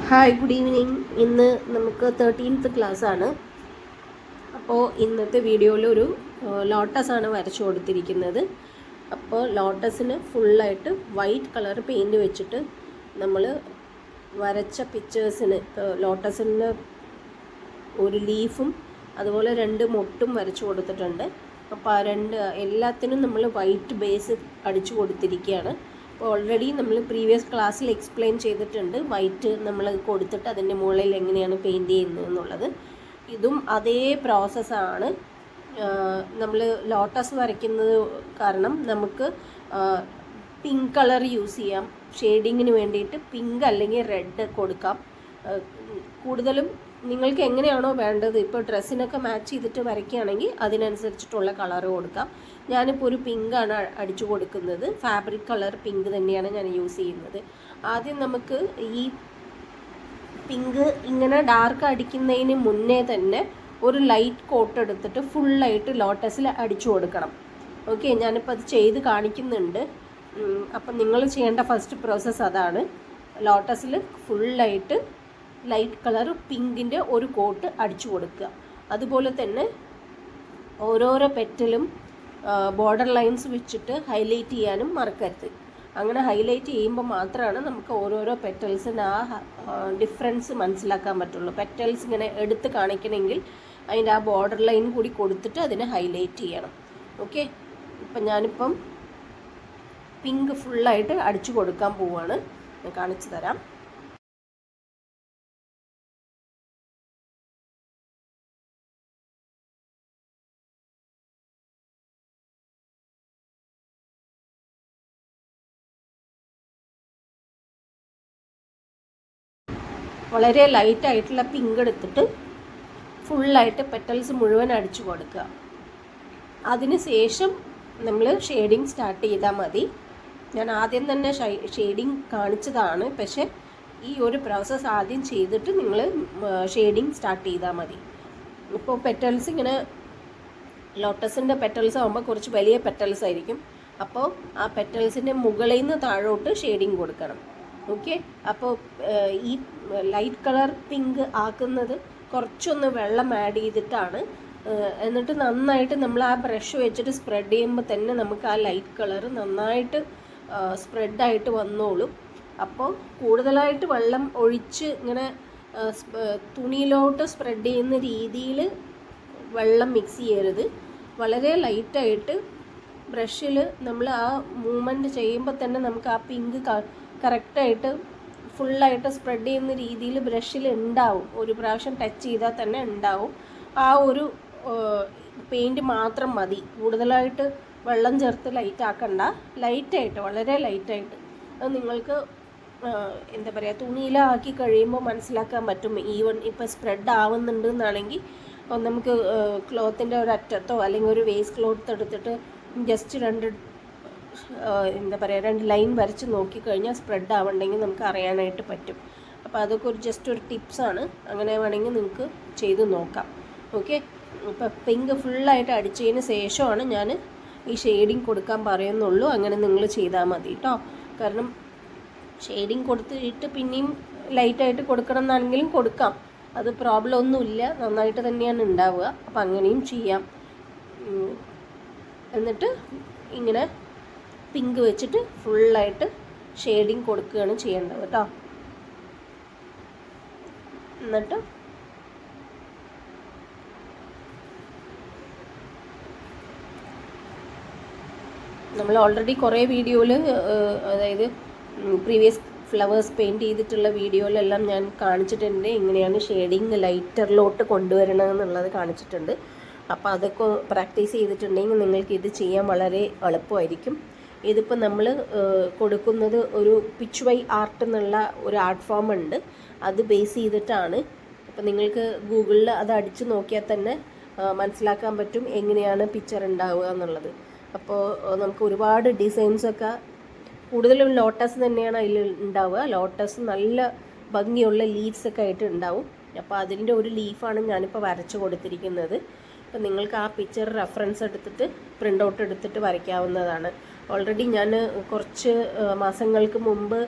Hi, good evening. ഇന്ന് നമുക്ക് 13th class ആണ്. അപ്പോൾ ഇന്നത്തെ വീഡിയോയിൽ ഒരു ലോട്ടസാണ് വരച്ചു കൊടുത്തിരിക്കുന്നത്. അപ്പോൾ ലോട്ടസിന് ഫുള്ളായിട്ട് വൈറ്റ് കളർ പെയിൻറ്റ് വെച്ചിട്ട് നമ്മൾ വരച്ച പിക്ചേഴ്സിന് ലോട്ടസിന് ഒരു ലീഫും അതുപോലെ 2 മൊട്ടും വരച്ചു കൊടുത്തിട്ടുണ്ട്. അപ്പോൾ ആ എല്ലാത്തിനും നമ്മൾ വൈറ്റ് ബേസ് അടിച്ചു കൊടുത്തിരിക്കുകയാണ്. അപ്പോൾ ഓൾറെഡി നമ്മൾ പ്രീവിയസ് ക്ലാസ്സിൽ എക്സ്പ്ലെയിൻ ചെയ്തിട്ടുണ്ട് വൈറ്റ് നമ്മൾ കൊടുത്തിട്ട് അതിൻ്റെ മുകളിൽ എങ്ങനെയാണ് പെയിൻറ്റ് ചെയ്യുന്നത് എന്നുള്ളത്. ഇതും അതേ പ്രോസസ്സാണ്. നമ്മൾ ലോട്ടസ് വരയ്ക്കുന്നത് കാരണം നമുക്ക് പിങ്ക് കളർ യൂസ് ചെയ്യാം. ഷെയ്ഡിങ്ങിന് വേണ്ടിയിട്ട് പിങ്ക് അല്ലെങ്കിൽ റെഡ് കൊടുക്കാം. കൂടുതലും നിങ്ങൾക്ക് എങ്ങനെയാണോ വേണ്ടത്, ഇപ്പോൾ ഡ്രസ്സിനൊക്കെ മാച്ച് ചെയ്തിട്ട് വരയ്ക്കുകയാണെങ്കിൽ അതിനനുസരിച്ചിട്ടുള്ള കളർ കൊടുക്കാം. ഞാനിപ്പോൾ ഒരു പിങ്കാണ് അടിച്ചു കൊടുക്കുന്നത്. ഫാബ്രിക് കളർ പിങ്ക് തന്നെയാണ് ഞാൻ യൂസ് ചെയ്യുന്നത്. ആദ്യം നമുക്ക് ഈ പിങ്ക് ഇങ്ങനെ ഡാർക്ക് അടിക്കുന്നതിന് മുന്നേ തന്നെ ഒരു ലൈറ്റ് കോട്ട് എടുത്തിട്ട് ഫുള്ളായിട്ട് ലോട്ടസിൽ അടിച്ചു കൊടുക്കണം. ഓക്കെ, ഞാനിപ്പോൾ അത് ചെയ്ത് കാണിക്കുന്നുണ്ട്. അപ്പം നിങ്ങൾ ചെയ്യേണ്ട ഫസ്റ്റ് പ്രോസസ്സ് അതാണ്. ലോട്ടസിൽ ഫുള്ളായിട്ട് ലൈറ്റ് കളർ പിങ്കിൻ്റെ ഒരു കോട്ട് അടിച്ചു കൊടുക്കുക. അതുപോലെ തന്നെ ഓരോരോ പെറ്റലും ബോർഡർ ലൈൻസ് വെച്ചിട്ട് ഹൈലൈറ്റ് ചെയ്യാനും മറക്കരുത്. അങ്ങനെ ഹൈലൈറ്റ് ചെയ്യുമ്പോൾ മാത്രമാണ് നമുക്ക് ഓരോരോ പെറ്റൽസിന് ആ ഡിഫറൻസ് മനസ്സിലാക്കാൻ പറ്റുള്ളൂ. പെറ്റൽസ് ഇങ്ങനെ എടുത്ത് കാണിക്കണമെങ്കിൽ അതിൻ്റെ ആ ബോർഡർ ലൈൻ കൂടി കൊടുത്തിട്ട് അതിനെ ഹൈലൈറ്റ് ചെയ്യണം. ഓക്കെ, ഇപ്പം ഞാനിപ്പം പിങ്ക് ഫുള്ളായിട്ട് അടിച്ചു കൊടുക്കാൻ പോവുകയാണ്. ഞാൻ കാണിച്ചു തരാം. വളരെ ലൈറ്റായിട്ടുള്ള പിങ്ക് എടുത്തിട്ട് ഫുള്ളായിട്ട് പെറ്റൽസ് മുഴുവൻ അടിച്ചു കൊടുക്കുക. അതിന് ശേഷം നമ്മൾ ഷെയ്ഡിങ് സ്റ്റാർട്ട് ചെയ്താൽ മതി. ഞാൻ ആദ്യം തന്നെ ഷെയ്ഡിങ് കാണിച്ചതാണ്, പക്ഷേ ഈ ഒരു പ്രോസസ്സ് ആദ്യം ചെയ്തിട്ട് നിങ്ങൾ ഷെയ്ഡിങ് സ്റ്റാർട്ട് ചെയ്താൽ മതി. ഇപ്പോൾ പെറ്റൽസ് ഇങ്ങനെ ലോട്ടസിൻ്റെ പെറ്റൽസ് ആകുമ്പോൾ കുറച്ച് വലിയ പെറ്റൽസ് ആയിരിക്കും. അപ്പോൾ ആ പെറ്റൽസിൻ്റെ മുകളിൽ നിന്ന് താഴോട്ട് ഷെയ്ഡിങ് കൊടുക്കണം. ഓക്കെ, അപ്പോൾ ഈ ലൈറ്റ് കളർ പിങ്ക് ആക്കുന്നത് കുറച്ചൊന്ന് വെള്ളം ആഡ് ചെയ്തിട്ടാണ്. എന്നിട്ട് നന്നായിട്ട് നമ്മൾ ആ ബ്രഷ് വെച്ചിട്ട് സ്പ്രെഡ് ചെയ്യുമ്പോൾ തന്നെ നമുക്ക് ആ ലൈറ്റ് കളർ നന്നായിട്ട് സ്പ്രെഡായിട്ട് വന്നോളും. അപ്പോൾ കൂടുതലായിട്ട് വെള്ളം ഒഴിച്ച് ഇങ്ങനെ തുണിയിലോട്ട് സ്പ്രെഡ് ചെയ്യുന്ന രീതിയിൽ വെള്ളം മിക്സ് ചെയ്യരുത്. വളരെ ലൈറ്റായിട്ട് ബ്രഷിൽ നമ്മൾ ആ മൂവ്മെൻറ്റ് ചെയ്യുമ്പോൾ തന്നെ നമുക്ക് ആ പിങ്ക് കറക്റ്റായിട്ട് ഫുള്ളായിട്ട് സ്പ്രെഡ് ചെയ്യുന്ന രീതിയിൽ ബ്രഷിൽ ഉണ്ടാവും. ഒരു പ്രാവശ്യം ടച്ച് ചെയ്താൽ തന്നെ ഉണ്ടാവും. ആ ഒരു പെയിൻറ്റ് മാത്രം മതി. കൂടുതലായിട്ട് വെള്ളം ചേർത്ത് ലൈറ്റ് ആക്കണ്ട. ലൈറ്റായിട്ട്, വളരെ ലൈറ്റായിട്ട് അത് നിങ്ങൾക്ക് എന്താ പറയുക, തുണിയിലാക്കി കഴിയുമ്പോൾ മനസ്സിലാക്കാൻ പറ്റും. ഈവൻ ഇപ്പോൾ സ്പ്രെഡ് ആവുന്നുണ്ട് എന്നാണെങ്കിൽ നമുക്ക് ക്ലോത്തിൻ്റെ ഒരു അറ്റത്തോ അല്ലെങ്കിൽ ഒരു വേസ്റ്റ് ക്ലോത്ത് എടുത്തിട്ട് ജസ്റ്റ് എന്താ പറയുക 2 ലൈൻ വരച്ച് നോക്കിക്കഴിഞ്ഞാൽ സ്പ്രെഡ് ആവണ്ടെങ്കിൽ നമുക്ക് അറിയാനായിട്ട് പറ്റും. അപ്പോൾ അതൊക്കെ ജസ്റ്റ് ഒരു ടിപ്സാണ്. അങ്ങനെ വേണമെങ്കിൽ നിങ്ങൾക്ക് ചെയ്ത് നോക്കാം. ഓക്കെ, ഇപ്പോൾ പിങ്ക് ഫുള്ളായിട്ട് അടിച്ചതിന് ശേഷമാണ് ഞാൻ ഈ ഷെയ്ഡിങ് കൊടുക്കാൻ പറയുന്നുള്ളൂ. അങ്ങനെ നിങ്ങൾ ചെയ്താൽ മതി കേട്ടോ. കാരണം ഷെയ്ഡിങ് കൊടുത്തിട്ട് പിന്നെയും ലൈറ്റായിട്ട് കൊടുക്കണം എന്നാണെങ്കിലും കൊടുക്കാം. അത് പ്രോബ്ലം ഒന്നുമില്ല, നന്നായിട്ട് തന്നെയാണ് ഉണ്ടാവുക. അപ്പോൾ അങ്ങനെയും ചെയ്യാം. എന്നിട്ട് ഇങ്ങനെ പിങ്ക് വെച്ചിട്ട് ഫുള്ളായിട്ട് ഷെയ്ഡിങ് കൊടുക്കുകയാണ് ചെയ്യേണ്ടത് കേട്ടോ. എന്നിട്ട് നമ്മൾ ഓൾറെഡി കുറേ വീഡിയോയിൽ, അതായത് പ്രീവിയസ് ഫ്ലവേഴ്സ് പെയിൻറ്റ് ചെയ്തിട്ടുള്ള വീഡിയോയിലെല്ലാം ഞാൻ കാണിച്ചിട്ടുണ്ട് എങ്ങനെയാണ് ഷെയ്ഡിങ് ലൈറ്ററിലോട്ട് കൊണ്ടുവരണമെന്നുള്ളത് കാണിച്ചിട്ടുണ്ട്. അപ്പോൾ അതൊക്കെ പ്രാക്ടീസ് ചെയ്തിട്ടുണ്ടെങ്കിൽ നിങ്ങൾക്ക് ഇത് ചെയ്യാൻ വളരെ എളുപ്പമായിരിക്കും. ഇതിപ്പോൾ നമ്മൾ കൊടുക്കുന്നത് ഒരു പിച്ച് വൈ ആർട്ട് എന്നുള്ള ഒരു ആർട്ട് ഫോം ഉണ്ട്. അത് ബേസ് ചെയ്തിട്ടാണ്. അപ്പോൾ നിങ്ങൾക്ക് ഗൂഗിളിൽ അത് അടിച്ച് നോക്കിയാൽ തന്നെ മനസ്സിലാക്കാൻ പറ്റും എങ്ങനെയാണ് പിക്ചർ ഉണ്ടാവുക എന്നുള്ളത്. അപ്പോൾ നമുക്ക് ഒരുപാട് ഡിസൈൻസൊക്കെ, കൂടുതലും ലോട്ടസ് തന്നെയാണ് അതിൽ ഉണ്ടാവുക. ലോട്ടസ് നല്ല ഭംഗിയുള്ള ലീവ്സൊക്കെ ആയിട്ട് ഉണ്ടാവും. അപ്പോൾ അതിൻ്റെ ഒരു ലീഫാണ് ഞാനിപ്പോൾ വരച്ച് കൊടുത്തിരിക്കുന്നത്. അപ്പോൾ നിങ്ങൾക്ക് ആ പിക്ചർ റെഫറൻസ് എടുത്തിട്ട് പ്രിൻ്റ് ഔട്ട് എടുത്തിട്ട് വരയ്ക്കാവുന്നതാണ്. ഓൾറെഡി ഞാൻ കുറച്ച് മാസങ്ങൾക്ക് മുമ്പ്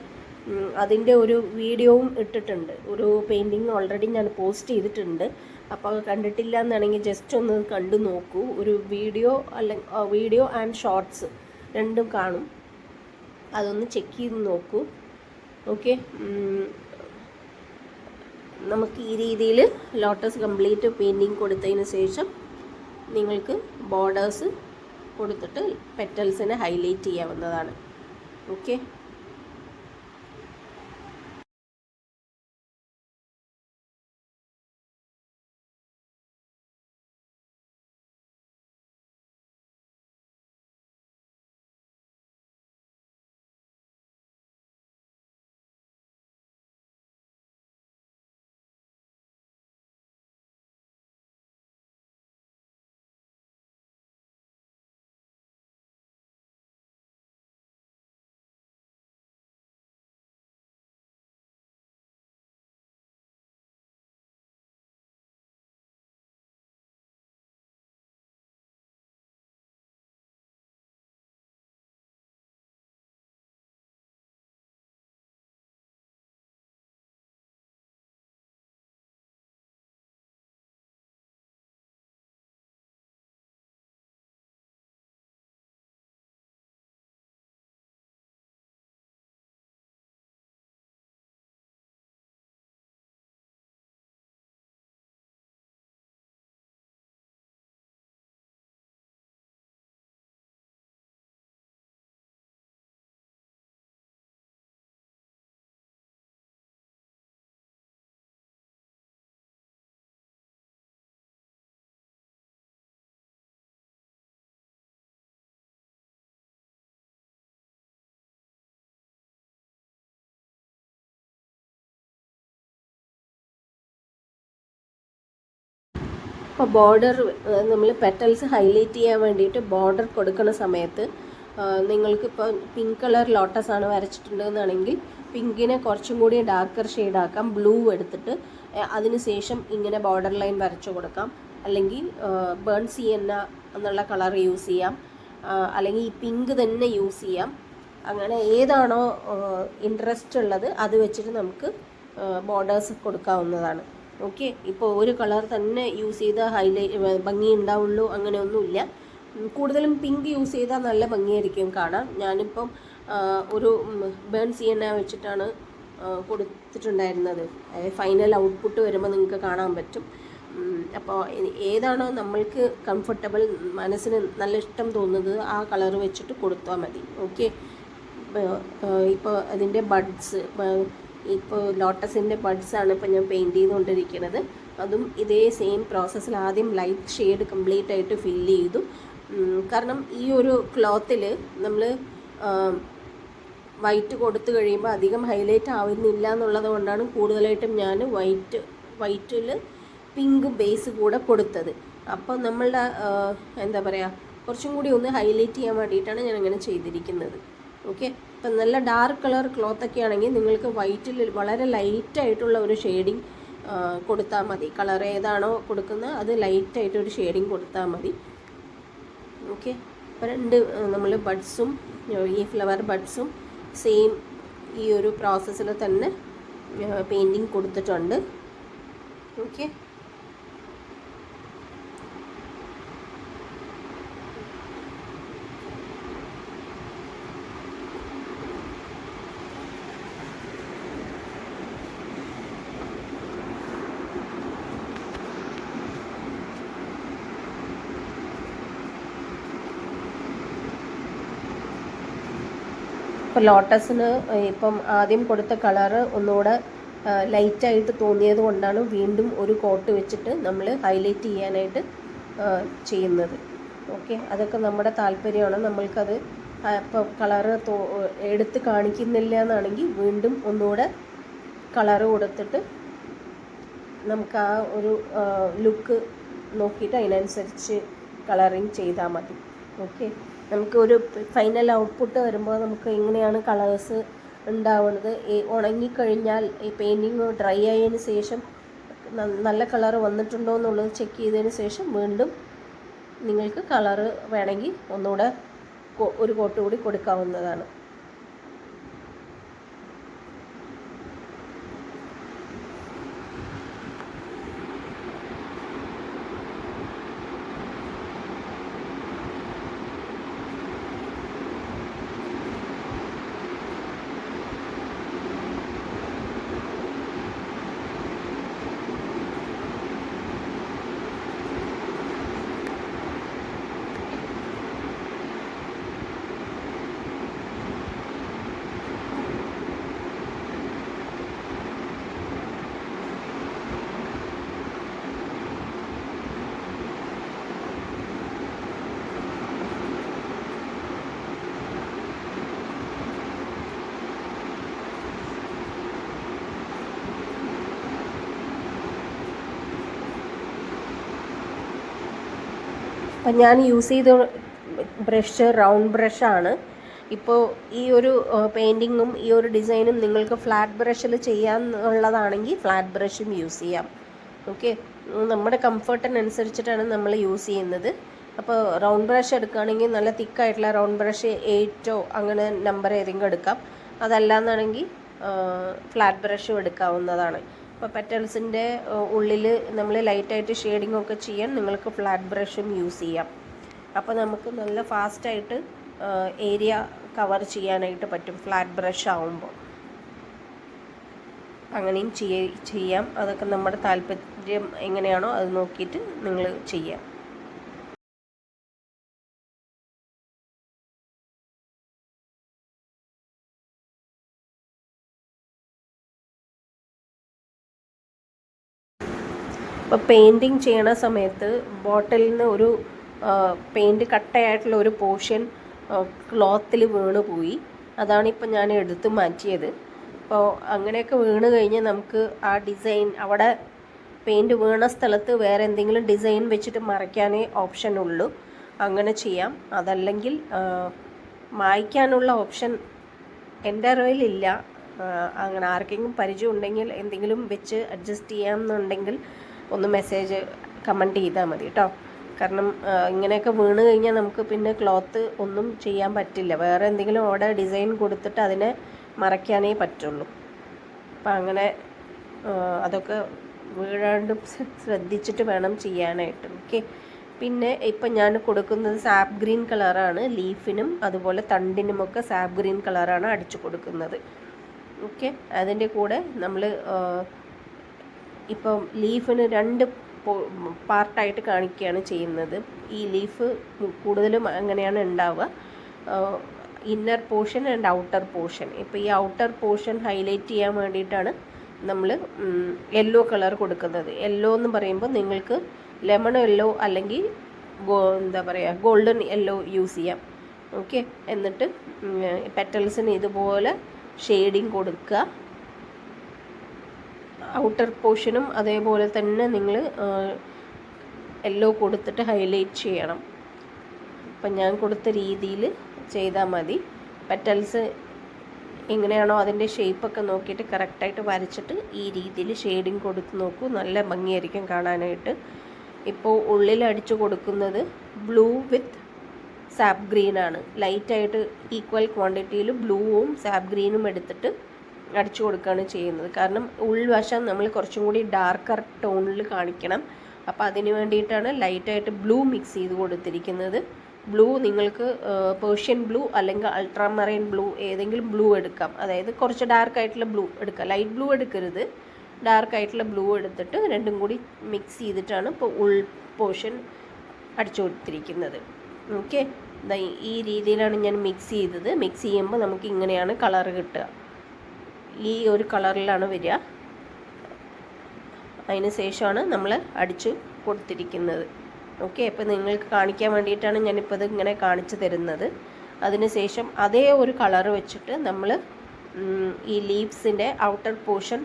അതിൻ്റെ ഒരു വീഡിയോവും ഇട്ടിട്ടുണ്ട്. ഒരു പെയിൻറ്റിങ് ഓൾറെഡി ഞാൻ പോസ്റ്റ് ചെയ്തിട്ടുണ്ട്. അപ്പോൾ കണ്ടിട്ടില്ല എന്നാണെങ്കിൽ ജസ്റ്റ് ഒന്ന് കണ്ടു നോക്കൂ. ഒരു വീഡിയോ ആൻഡ് ഷോർട്സ് രണ്ടും കാണും, അതൊന്ന് ചെക്ക് ചെയ്ത് നോക്കൂ. ഓക്കെ, നമുക്ക് ഈ രീതിയിൽ ലോട്ടസ് കംപ്ലീറ്റ് പെയിൻറ്റിങ് കൊടുത്തതിന് ശേഷം നിങ്ങൾക്ക് ബോർഡേഴ്സ് കൊടുത്തിട്ട് പെറ്റൽസിനെ ഹൈലൈറ്റ് ചെയ്യാവുന്നതാണ്. ഓക്കെ, അപ്പോൾ ബോർഡർ നമ്മൾ പെറ്റൽസ് ഹൈലൈറ്റ് ചെയ്യാൻ വേണ്ടിയിട്ട് ബോർഡർ കൊടുക്കുന്ന സമയത്ത് നിങ്ങൾക്കിപ്പോൾ പിങ്ക് കളർ ലോട്ടസ് ആണ് വരച്ചിട്ടുണ്ടെന്നാണെങ്കിൽ പിങ്കിനെ കുറച്ചും കൂടി ഡാർക്കർ ഷെയ്ഡാക്കാം. ബ്ലൂ എടുത്തിട്ട് അതിന് ശേഷം ഇങ്ങനെ ബോർഡർ ലൈൻ വരച്ചു കൊടുക്കാം. അല്ലെങ്കിൽ ബേൺ സിയന്ന എന്നുള്ള കളർ യൂസ് ചെയ്യാം, അല്ലെങ്കിൽ ഈ പിങ്ക് തന്നെ യൂസ് ചെയ്യാം. അങ്ങനെ ഏതാണോ ഇൻട്രസ്റ്റ് ഉള്ളത് അത് വെച്ചിട്ട് നമുക്ക് ബോർഡേഴ്സ് കൊടുക്കാവുന്നതാണ്. ഓക്കെ, ഇപ്പോൾ ഒരു കളർ തന്നെ യൂസ് ചെയ്താൽ ഭംഗി ഉണ്ടാവുള്ളൂ അങ്ങനെയൊന്നുമില്ല. കൂടുതലും പിങ്ക് യൂസ് ചെയ്താൽ നല്ല ഭംഗിയായിരിക്കും കാണാം. ഞാനിപ്പം ഒരു ബേൺ സിയന്ന വെച്ചിട്ടാണ് കൊടുത്തിട്ടുണ്ടായിരുന്നത്. ഫൈനൽ ഔട്ട്പുട്ട് വരുമ്പോൾ നിങ്ങൾക്ക് കാണാൻ പറ്റും. അപ്പോൾ ഏതാണോ നമ്മൾക്ക് കംഫർട്ടബിൾ, മനസ്സിന് നല്ല ഇഷ്ടം തോന്നുന്നത് ആ കളർ വെച്ചിട്ട് കൊടുത്താൽ മതി. ഓക്കെ, ഇപ്പോൾ അതിൻ്റെ ബഡ്സ്, ഇപ്പോൾ ലോട്ടസിൻ്റെ ബഡ്സാണ് ഇപ്പോൾ ഞാൻ പെയിൻറ്റ് ചെയ്തുകൊണ്ടിരിക്കുന്നത്. അതും ഇതേ സെയിം പ്രോസസ്സിൽ ആദ്യം ലൈറ്റ് ഷെയ്ഡ് കംപ്ലീറ്റ് ആയിട്ട് ഫില്ല് ചെയ്തു. കാരണം ഈ ഒരു ക്ലോത്തിൽ നമ്മൾ വൈറ്റ് കൊടുത്തു കഴിയുമ്പോൾ അധികം ഹൈലൈറ്റ് ആവുന്നില്ല എന്നുള്ളത് കൊണ്ടാണ് കൂടുതലായിട്ടും ഞാൻ വൈറ്റിൽ പിങ്ക് ബേസ് കൂടെ കൊടുത്തത്. അപ്പോൾ നമ്മളുടെ എന്താ പറയുക, കുറച്ചും കൂടി ഒന്ന് ഹൈലൈറ്റ് ചെയ്യാൻ വേണ്ടിയിട്ടാണ് ഞാൻ അങ്ങനെ ചെയ്തിരിക്കുന്നത്. ഓക്കെ, ഇപ്പം നല്ല ഡാർക്ക് കളർ ക്ലോത്തൊക്കെ ആണെങ്കിൽ നിങ്ങൾക്ക് വൈറ്റിൽ വളരെ ലൈറ്റായിട്ടുള്ള ഒരു ഷെയ്ഡിങ് കൊടുത്താൽ മതി. കളർ ഏതാണോ കൊടുക്കുന്നത് അത് ലൈറ്റായിട്ടൊരു ഷെയ്ഡിങ് കൊടുത്താൽ മതി. ഓക്കെ, അപ്പോൾ രണ്ട് നമ്മൾ ബഡ്സും ഈ ഫ്ലവർ ബഡ്സും സെയിം ഈ ഒരു പ്രോസസ്സിൽ തന്നെ പെയിൻറ്റിങ് കൊടുത്തിട്ടുണ്ട്. ഓക്കെ, ഇപ്പോൾ ലോട്ടസിന് ഇപ്പം ആദ്യം കൊടുത്ത കളറ് ഒന്നുകൂടെ ലൈറ്റായിട്ട് തോന്നിയത് കൊണ്ടാണ് വീണ്ടും ഒരു കോട്ട് വെച്ചിട്ട് നമ്മൾ ഹൈലൈറ്റ് ചെയ്യാനായിട്ട് ചെയ്യുന്നത്. ഓക്കെ, അതൊക്കെ നമ്മുടെ താല്പര്യമാണ്. നമ്മൾക്കത് ഇപ്പോൾ കളറ് എടുത്ത് കാണിക്കുന്നില്ല എന്നാണെങ്കിൽ വീണ്ടും ഒന്നുകൂടെ കളറ് കൊടുത്തിട്ട് നമുക്ക് ആ ഒരു ലുക്ക് നോക്കിയിട്ട് അതിനനുസരിച്ച് കളറിങ് ചെയ്താൽ മതി. ഓക്കെ, നമുക്ക് ഒരു ഫൈനൽ ഔട്ട്പുട്ട് വരുമ്പോൾ നമുക്ക് എങ്ങനെയാണ് കളേഴ്സ് ഉണ്ടാവുന്നത്, ഉണങ്ങിക്കഴിഞ്ഞാൽ ഈ പെയിൻറ്റിങ് ഡ്രൈ ആയതിന് ശേഷം നല്ല കളർ വന്നിട്ടുണ്ടോ എന്നുള്ളത് ചെക്ക് ചെയ്തതിന് ശേഷം വീണ്ടും നിങ്ങൾക്ക് കളറ് വേണമെങ്കിൽ ഒന്നുകൂടെ ഒരു കോട്ട് കൂടി കൊടുക്കാവുന്നതാണ്. അപ്പം ഞാൻ യൂസ് ചെയ്ത ബ്രഷ് റൗണ്ട് ബ്രഷാണ്. ഇപ്പോൾ ഈ ഒരു പെയിൻറ്റിങ്ങും ഈ ഒരു ഡിസൈനും നിങ്ങൾക്ക് ഫ്ലാറ്റ് ബ്രഷിൽ ചെയ്യാന്നുള്ളതാണെങ്കിൽ ഫ്ലാറ്റ് ബ്രഷും യൂസ് ചെയ്യാം. ഓക്കെ, നമ്മുടെ കംഫർട്ടിനനുസരിച്ചിട്ടാണ് നമ്മൾ യൂസ് ചെയ്യുന്നത്. അപ്പോൾ റൗണ്ട് ബ്രഷ് എടുക്കുകയാണെങ്കിൽ നല്ല തിക്കായിട്ടുള്ള റൗണ്ട് ബ്രഷ് 8 അങ്ങനെ നമ്പർ ഏതെങ്കിലും എടുക്കാം. അതല്ലാന്നാണെങ്കിൽ ഫ്ലാറ്റ് ബ്രഷും എടുക്കാവുന്നതാണ്. അപ്പോൾ പെറ്റൽസിൻ്റെ ഉള്ളിൽ നമ്മൾ ലൈറ്റായിട്ട് ഷെയ്ഡിംഗ് ഒക്കെ ചെയ്യാൻ നിങ്ങൾക്ക് ഫ്ലാറ്റ് ബ്രഷും യൂസ് ചെയ്യാം. അപ്പോൾ നമുക്ക് നല്ല ഫാസ്റ്റായിട്ട് ഏരിയ കവർ ചെയ്യാനായിട്ട് പറ്റും ഫ്ലാറ്റ് ബ്രഷ് ആവുമ്പോൾ. അങ്ങനെയും ചെയ്യാം. അതൊക്കെ നമ്മുടെ താല്പര്യം എങ്ങനെയാണോ അത് നോക്കിയിട്ട് നിങ്ങൾ ചെയ്യാം. അപ്പോൾ പെയിൻറ്റിങ് ചെയ്യണ സമയത്ത് ബോട്ടിലിൽ നിന്ന് ഒരു പെയിൻറ്റ് കട്ടയായിട്ടുള്ള ഒരു പോർഷൻ ക്ലോത്തിൽ വീണ് പോയി. അതാണിപ്പോൾ ഞാൻ എടുത്ത് മാറ്റിയത്. അപ്പോൾ അങ്ങനെയൊക്കെ വീണ് കഴിഞ്ഞാൽ നമുക്ക് ആ ഡിസൈൻ അവിടെ പെയിൻറ്റ് വീണ സ്ഥലത്ത് വേറെ എന്തെങ്കിലും ഡിസൈൻ വെച്ചിട്ട് മറയ്ക്കാനേ ഓപ്ഷൻ ഉള്ളൂ. അങ്ങനെ ചെയ്യാം. അതല്ലെങ്കിൽ മായ്ക്കാനുള്ള ഓപ്ഷൻ എൻ്റെ അറിവിലില്ല. അങ്ങനെ ആർക്കെങ്കിലും പരിചയം ഉണ്ടെങ്കിൽ എന്തെങ്കിലും വെച്ച് അഡ്ജസ്റ്റ് ചെയ്യാമെന്നുണ്ടെങ്കിൽ ഒന്ന് മെസ്സേജ് കമൻറ്റ് ചെയ്താൽ മതി കേട്ടോ. കാരണം ഇങ്ങനെയൊക്കെ വീണ് കഴിഞ്ഞാൽ നമുക്ക് പിന്നെ ക്ലോത്ത് ഒന്നും ചെയ്യാൻ പറ്റില്ല. വേറെ എന്തെങ്കിലും അവിടെ ഡിസൈൻ കൊടുത്തിട്ട് അതിനെ മറയ്ക്കാനേ പറ്റുള്ളൂ. അപ്പം അങ്ങനെ അതൊക്കെ വീഴാണ്ട് ശ്രദ്ധിച്ചിട്ട് വേണം ചെയ്യാനായിട്ട്. ഓക്കെ, പിന്നെ ഇപ്പം ഞാൻ കൊടുക്കുന്നത് സാപ്പ് ഗ്രീൻ കളറാണ്. ലീഫിനും അതുപോലെ തണ്ടിനുമൊക്കെ സാപ്പ് ഗ്രീൻ കളറാണ് അടിച്ചു കൊടുക്കുന്നത്. ഓക്കെ, അതിൻ്റെ കൂടെ നമ്മൾ ഇപ്പം ലീഫിന് 2 പാർട്ടായിട്ട് കാണിക്കുകയാണ് ചെയ്യുന്നത്. ഈ ലീഫ് കൂടുതലും അങ്ങനെയാണ് ഉണ്ടാവുക, inner portion and outer portion. ഇപ്പോൾ ഈ ഔട്ടർ പോർഷൻ ഹൈലൈറ്റ് ചെയ്യാൻ വേണ്ടിയിട്ടാണ് നമ്മൾ യെല്ലോ കളർ കൊടുക്കുന്നത്. യെല്ലോ എന്ന് പറയുമ്പോൾ നിങ്ങൾക്ക് ലെമൺ യെല്ലോ അല്ലെങ്കിൽ എന്താ പറയുക ഗോൾഡൻ യെല്ലോ യൂസ് ചെയ്യാം. ഓക്കെ, എന്നിട്ട് പെറ്റൽസിന് ഇതുപോലെ ഷെയ്ഡിങ് കൊടുക്കുക. ഔട്ടർ പോർഷനും അതേപോലെ തന്നെ നിങ്ങൾ യെല്ലോ കൊടുത്തിട്ട് ഹൈലൈറ്റ് ചെയ്യണം. അപ്പം ഞാൻ കൊടുത്ത രീതിയിൽ ചെയ്താൽ മതി. പെറ്റൽസ് എങ്ങനെയാണോ അതിൻ്റെ ഷേപ്പൊക്കെ നോക്കിയിട്ട് കറക്റ്റായിട്ട് വരച്ചിട്ട് ഈ രീതിയിൽ ഷെയ്ഡിങ് കൊടുത്ത് നോക്കൂ. നല്ല ഭംഗിയായിരിക്കും കാണാനായിട്ട്. ഇപ്പോൾ ഉള്ളിൽ അടിച്ചു കൊടുക്കുന്നത് ബ്ലൂ വിത്ത് സാപ്പ് ഗ്രീനാണ്. ലൈറ്റായിട്ട് ഈക്വൽ ക്വാണ്ടിറ്റിയിൽ ബ്ലൂവും സാപ്പ് ഗ്രീനും എടുത്തിട്ട് അടിച്ചു കൊടുക്കുകയാണ് ചെയ്യുന്നത്. കാരണം ഉൾവശം നമ്മൾ കുറച്ചും കൂടി ഡാർക്കർ ടോണിൽ കാണിക്കണം. അപ്പോൾ അതിന് വേണ്ടിയിട്ടാണ് ലൈറ്റായിട്ട് ബ്ലൂ മിക്സ് ചെയ്ത് കൊടുത്തിരിക്കുന്നത്. ബ്ലൂ നിങ്ങൾക്ക് പേർഷ്യൻ ബ്ലൂ അല്ലെങ്കിൽ അൾട്രാമറൈൻ ബ്ലൂ ഏതെങ്കിലും ബ്ലൂ എടുക്കാം. അതായത് കുറച്ച് ഡാർക്കായിട്ടുള്ള ബ്ലൂ എടുക്കാം. ലൈറ്റ് ബ്ലൂ എടുക്കരുത്, ഡാർക്കായിട്ടുള്ള ബ്ലൂ എടുത്തിട്ട് രണ്ടും കൂടി മിക്സ് ചെയ്തിട്ടാണ് ഇപ്പോൾ ഉൾ പോർഷൻ അടിച്ചു കൊടുത്തിരിക്കുന്നത്. ഓക്കെ, ഈ രീതിയിലാണ് ഞാൻ മിക്സ് ചെയ്തത്. മിക്സ് ചെയ്യുമ്പോൾ നമുക്ക് ഇങ്ങനെയാണ് കളർ കിട്ടുക. ഈ ഒരു കളറിലാണ് വരിക. അതിന് ശേഷമാണ് നമ്മൾ അടിച്ചു കൊടുത്തിരിക്കുന്നത്. ഓക്കെ, അപ്പോൾ നിങ്ങൾക്ക് കാണിക്കാൻ വേണ്ടിയിട്ടാണ് ഞാനിപ്പോൾ ഇത് ഇങ്ങനെ കാണിച്ചു തരുന്നത്. അതിന് ശേഷം അതേ ഒരു കളർ വെച്ചിട്ട് നമ്മൾ ഈ ലീവ്സിൻ്റെ ഔട്ടർ പോർഷൻ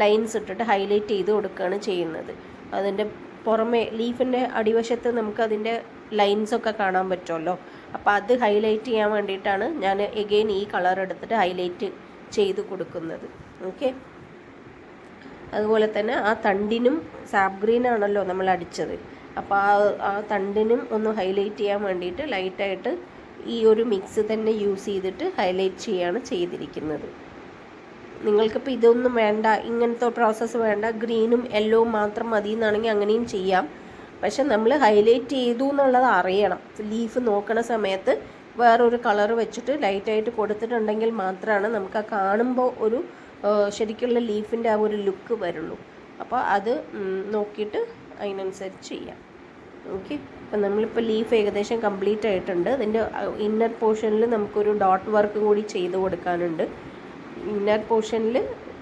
ലൈൻസ് ഇട്ടിട്ട് ഹൈലൈറ്റ് ചെയ്ത് കൊടുക്കുകയാണ് ചെയ്യുന്നത്. അതിൻ്റെ പുറമെ ലീഫിൻ്റെ അടിവശത്ത് നമുക്കതിൻ്റെ ലൈൻസൊക്കെ കാണാൻ പറ്റുമല്ലോ. അപ്പോൾ അത് ഹൈലൈറ്റ് ചെയ്യാൻ വേണ്ടിയിട്ടാണ് ഞാൻ എഗെയിൻ ഈ കളർ എടുത്തിട്ട് ഹൈലൈറ്റ് ചെയ്ത് കൊടുക്കുന്നത്. ഓക്കെ, അതുപോലെ തന്നെ ആ തണ്ടിനും സാപ്പ് ഗ്രീൻ ആണല്ലോ നമ്മൾ അടിച്ചത്. അപ്പോൾ ആ തണ്ടിനും ഒന്ന് ഹൈലൈറ്റ് ചെയ്യാൻ വേണ്ടിയിട്ട് ലൈറ്റായിട്ട് ഈ ഒരു മിക്സ് തന്നെ യൂസ് ചെയ്തിട്ട് ഹൈലൈറ്റ് ചെയ്യുകയാണ് ചെയ്തിരിക്കുന്നത്. നിങ്ങൾക്കിപ്പോൾ ഇതൊന്നും വേണ്ട, ഇങ്ങനത്തെ പ്രോസസ്സ് വേണ്ട, ഗ്രീനും യെല്ലോവും മാത്രം മതി എന്നാണെങ്കിൽ അങ്ങനെയും ചെയ്യാം. പക്ഷെ നമ്മൾ ഹൈലൈറ്റ് ചെയ്തു എന്നുള്ളത് അറിയണം. ലീഫ് നോക്കണ സമയത്ത് വേറൊരു കളർ വെച്ചിട്ട് ലൈറ്റായിട്ട് കൊടുത്തിട്ടുണ്ടെങ്കിൽ മാത്രമാണ് നമുക്ക് ആ കാണുമ്പോൾ ഒരു ശരിക്കുള്ള ലീഫിൻ്റെ ആ ഒരു ലുക്ക് വരുള്ളൂ. അപ്പോൾ അത് നോക്കിയിട്ട് അതിനനുസരിച്ച് ചെയ്യാം. ഓക്കെ, അപ്പം നമ്മളിപ്പോൾ ലീഫ് ഏകദേശം കംപ്ലീറ്റ് ആയിട്ടുണ്ട്. അതിൻ്റെ ഇന്നർ പോർഷനിൽ നമുക്കൊരു ഡോട്ട് വർക്ക് കൂടി ചെയ്ത് കൊടുക്കാനുണ്ട്. ഇന്നർ പോർഷനിൽ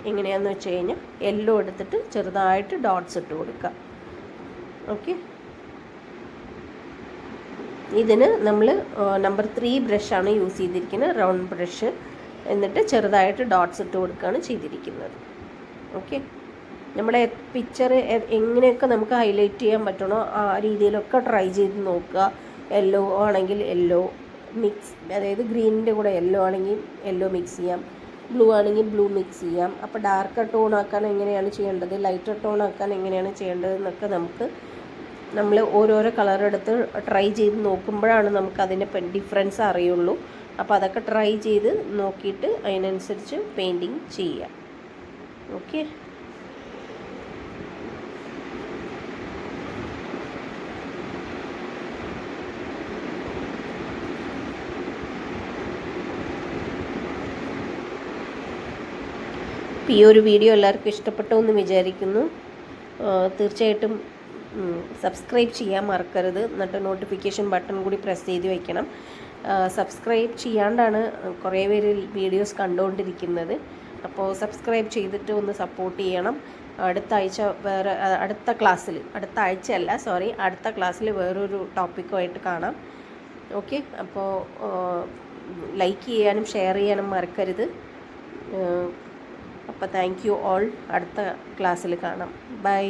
എങ്ങനെയാണെന്ന് വെച്ച് കഴിഞ്ഞാൽ യെല്ലോ എടുത്തിട്ട് ചെറുതായിട്ട് ഡോട്ട്സ് ഇട്ട് കൊടുക്കുക. ഓക്കെ, ഇതിന് നമ്മൾ നമ്പർ 3 ബ്രഷാണ് യൂസ് ചെയ്തിരിക്കുന്നത്, റൗണ്ട് ബ്രഷ്. എന്നിട്ട് ചെറുതായിട്ട് ഡോട്ട്സ് ഇട്ട് കൊടുക്കുകയാണ് ചെയ്തിരിക്കുന്നത്. ഓക്കെ, നമ്മുടെ പിക്ചർ എങ്ങനെയൊക്കെ നമുക്ക് ഹൈലൈറ്റ് ചെയ്യാൻ പറ്റണോ ആ രീതിയിലൊക്കെ ട്രൈ ചെയ്ത് നോക്കുക. യെല്ലോ ആണെങ്കിൽ യെല്ലോ മിക്സ്, അതായത് ഗ്രീനിൻ്റെ കൂടെ യെല്ലോ ആണെങ്കിൽ യെല്ലോ മിക്സ് ചെയ്യാം, ബ്ലൂ ആണെങ്കിൽ ബ്ലൂ മിക്സ് ചെയ്യാം. അപ്പോൾ ഡാർക്കർ ടോൺ ആക്കാൻ എങ്ങനെയാണ് ചെയ്യേണ്ടത്, ലൈറ്റർ ടോൺ ആക്കാൻ എങ്ങനെയാണ് ചെയ്യേണ്ടത് എന്നൊക്കെ നമ്മൾ ഓരോരോ കളർ എടുത്ത് ട്രൈ ചെയ്ത് നോക്കുമ്പോഴാണ് നമുക്കതിൻ്റെ ഡിഫറൻസ് അറിയുള്ളൂ. അപ്പോൾ അതൊക്കെ ട്രൈ ചെയ്ത് നോക്കിയിട്ട് അതിനനുസരിച്ച് പെയിൻറ്റിങ് ചെയ്യാം. ഓക്കെ. ഈ ഒരു വീഡിയോ എല്ലാവർക്കും ഇഷ്ടപ്പെട്ടു എന്ന് വിചാരിക്കുന്നു. തീർച്ചയായിട്ടും സബ്സ്ക്രൈബ് ചെയ്യാൻ മറക്കരുത്. എന്നിട്ട് നോട്ടിഫിക്കേഷൻ ബട്ടൺ കൂടി പ്രസ് ചെയ്ത് വയ്ക്കണം. സബ്സ്ക്രൈബ് ചെയ്യാണ്ടാണ് കുറേ പേര് വീഡിയോസ് കണ്ടുകൊണ്ടിരിക്കുന്നത്. അപ്പോൾ സബ്സ്ക്രൈബ് ചെയ്തിട്ട് ഒന്ന് സപ്പോർട്ട് ചെയ്യണം. അടുത്ത ക്ലാസ്സിൽ വേറൊരു ടോപ്പിക്കുമായിട്ട് കാണാം. ഓക്കെ. അപ്പോൾ ലൈക്ക് ചെയ്യാനും ഷെയർ ചെയ്യാനും മറക്കരുത്. അപ്പോൾ താങ്ക് യു ഓൾ. അടുത്ത ക്ലാസ്സിൽ കാണാം. ബൈ.